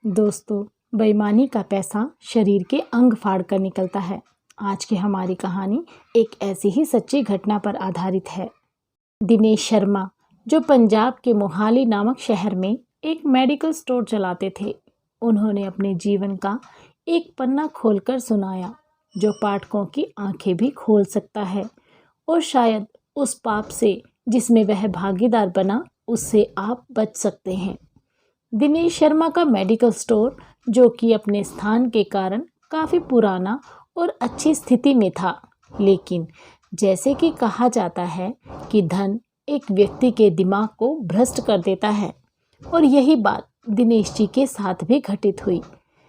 दोस्तों, बेईमानी का पैसा शरीर के अंग फाड़ कर निकलता है। आज की हमारी कहानी एक ऐसी ही सच्ची घटना पर आधारित है। दिनेश शर्मा, जो पंजाब के मोहाली नामक शहर में एक मेडिकल स्टोर चलाते थे, उन्होंने अपने जीवन का एक पन्ना खोलकर सुनाया, जो पाठकों की आंखें भी खोल सकता है और शायद उस पाप से जिसमें वह भागीदार बना, उससे आप बच सकते हैं। दिनेश शर्मा का मेडिकल स्टोर, जो कि अपने स्थान के कारण काफ़ी पुराना और अच्छी स्थिति में था, लेकिन जैसे कि कहा जाता है कि धन एक व्यक्ति के दिमाग को भ्रष्ट कर देता है, और यही बात दिनेश जी के साथ भी घटित हुई।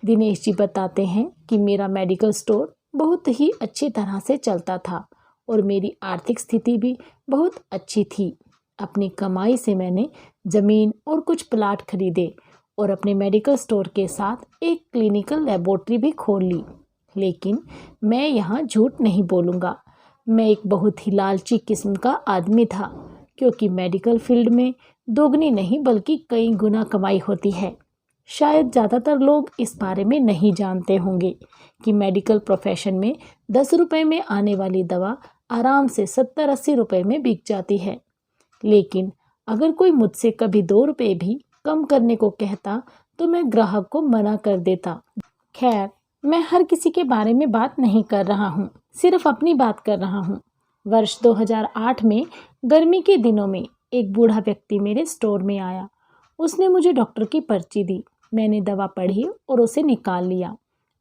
दिनेश जी बताते हैं कि मेरा मेडिकल स्टोर बहुत ही अच्छी तरह से चलता था और मेरी आर्थिक स्थिति भी बहुत अच्छी थी। अपनी कमाई से मैंने ज़मीन और कुछ प्लाट खरीदे और अपने मेडिकल स्टोर के साथ एक क्लिनिकल लेबोरेटरी भी खोल ली। लेकिन मैं यहाँ झूठ नहीं बोलूँगा, मैं एक बहुत ही लालची किस्म का आदमी था, क्योंकि मेडिकल फील्ड में दोगुनी नहीं बल्कि कई गुना कमाई होती है। शायद ज़्यादातर लोग इस बारे में नहीं जानते होंगे कि मेडिकल प्रोफेशन में 10 रुपये में आने वाली दवा आराम से 70-80 रुपये में बिक जाती है। लेकिन अगर कोई मुझसे कभी 2 रुपये भी कम करने को कहता तो मैं ग्राहक को मना कर देता। खैर, मैं हर किसी के बारे में बात नहीं कर रहा हूँ, सिर्फ अपनी बात कर रहा हूँ। वर्ष 2008 में गर्मी के दिनों में एक बूढ़ा व्यक्ति मेरे स्टोर में आया। उसने मुझे डॉक्टर की पर्ची दी। मैंने दवा पढ़ी और उसे निकाल लिया।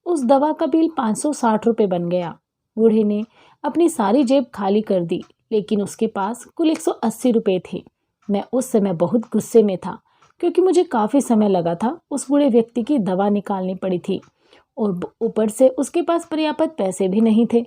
उस दवा का बिल 560 रुपये बन गया। बूढ़े ने अपनी सारी जेब खाली कर दी, लेकिन उसके पास कुल 180 रुपये थे। मैं उस समय बहुत गुस्से में था, क्योंकि मुझे काफ़ी समय लगा था उस बूढ़े व्यक्ति की दवा निकालनी पड़ी थी, और ऊपर से उसके पास पर्याप्त पैसे भी नहीं थे।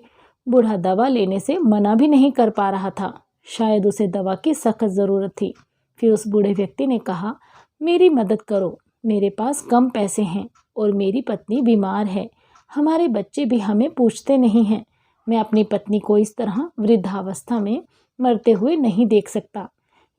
बूढ़ा दवा लेने से मना भी नहीं कर पा रहा था। शायद उसे दवा की सख्त ज़रूरत थी। फिर उस बूढ़े व्यक्ति ने कहा, मेरी मदद करो, मेरे पास कम पैसे हैं और मेरी पत्नी बीमार है। हमारे बच्चे भी हमें पूछते नहीं हैं। मैं अपनी पत्नी को इस तरह वृद्धावस्था में मरते हुए नहीं देख सकता।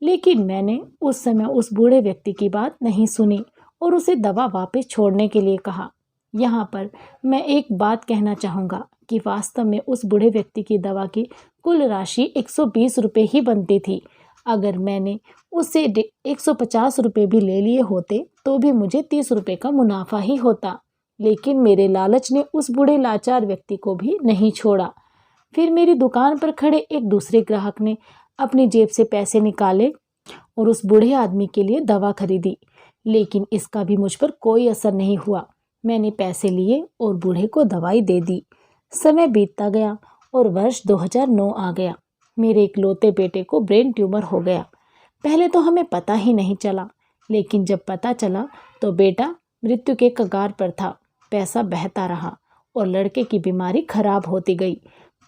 लेकिन मैंने उस समय उस बूढ़े व्यक्ति की बात नहीं सुनी और उसे दवा वापस छोड़ने के लिए कहा। यहाँ पर मैं एक बात कहना चाहूँगा कि वास्तव में उस बूढ़े व्यक्ति की दवा की कुल राशि 120 रुपये ही बनती थी। अगर मैंने उससे 150 रुपये भी ले लिए होते तो भी मुझे 30 रुपये का मुनाफा ही होता। लेकिन मेरे लालच ने उस बूढ़े लाचार व्यक्ति को भी नहीं छोड़ा। फिर मेरी दुकान पर खड़े एक दूसरे ग्राहक ने अपनी जेब से पैसे निकाले और उस बूढ़े आदमी के लिए दवा खरीदी, लेकिन इसका भी मुझ पर कोई असर नहीं हुआ। मैंने पैसे लिए और बूढ़े को दवाई दे दी। समय बीतता गया और वर्ष 2009 आ गया। मेरे इकलौते बेटे को ब्रेन ट्यूमर हो गया। पहले तो हमें पता ही नहीं चला, लेकिन जब पता चला तो बेटा मृत्यु के कगार पर था। पैसा बहता रहा और लड़के की बीमारी खराब होती गई।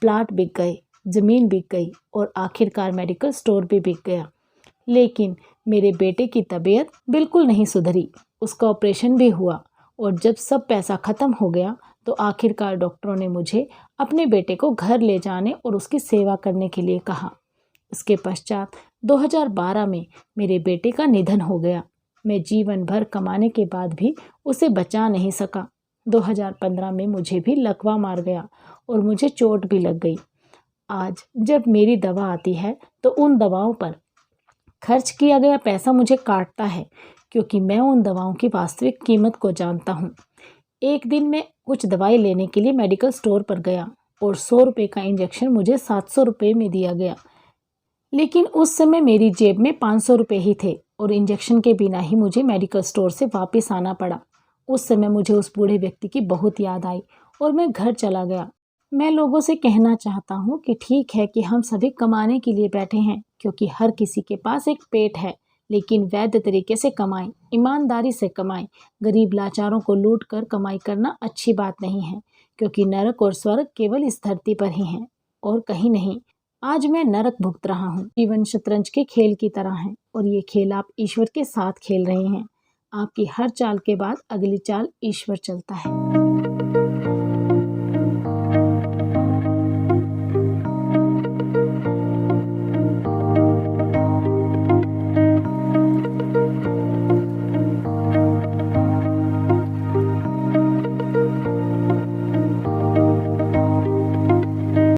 प्लाट बिक गए, ज़मीन बिक गई और आखिरकार मेडिकल स्टोर भी बिक गया। लेकिन मेरे बेटे की तबीयत बिल्कुल नहीं सुधरी। उसका ऑपरेशन भी हुआ और जब सब पैसा ख़त्म हो गया तो आखिरकार डॉक्टरों ने मुझे अपने बेटे को घर ले जाने और उसकी सेवा करने के लिए कहा। इसके पश्चात 2012 में मेरे बेटे का निधन हो गया। मैं जीवन भर कमाने के बाद भी उसे बचा नहीं सका। 2015 में मुझे भी लकवा मार गया और मुझे चोट भी लग गई। आज जब मेरी दवा आती है तो उन दवाओं पर खर्च किया गया पैसा मुझे काटता है, क्योंकि मैं उन दवाओं की वास्तविक कीमत को जानता हूँ। एक दिन मैं कुछ दवाई लेने के लिए मेडिकल स्टोर पर गया और 100 रुपये का इंजेक्शन मुझे 700 रुपये में दिया गया। लेकिन उस समय मेरी जेब में 500 रुपये ही थे और इंजेक्शन के बिना ही मुझे मेडिकल स्टोर से वापस आना पड़ा। उस समय मुझे उस बूढ़े व्यक्ति की बहुत याद आई और मैं घर चला गया। मैं लोगों से कहना चाहता हूँ कि ठीक है कि हम सभी कमाने के लिए बैठे हैं, क्योंकि हर किसी के पास एक पेट है, लेकिन वैध तरीके से कमाएं, ईमानदारी से कमाएं। गरीब लाचारों को लूट कर कमाई करना अच्छी बात नहीं है, क्योंकि नरक और स्वर्ग केवल इस धरती पर ही हैं और कहीं नहीं। आज मैं नरक भुगत रहा हूँ। जीवन शतरंज के खेल की तरह है और ये खेल आप ईश्वर के साथ खेल रहे हैं। आपकी हर चाल के बाद अगली चाल ईश्वर चलता है।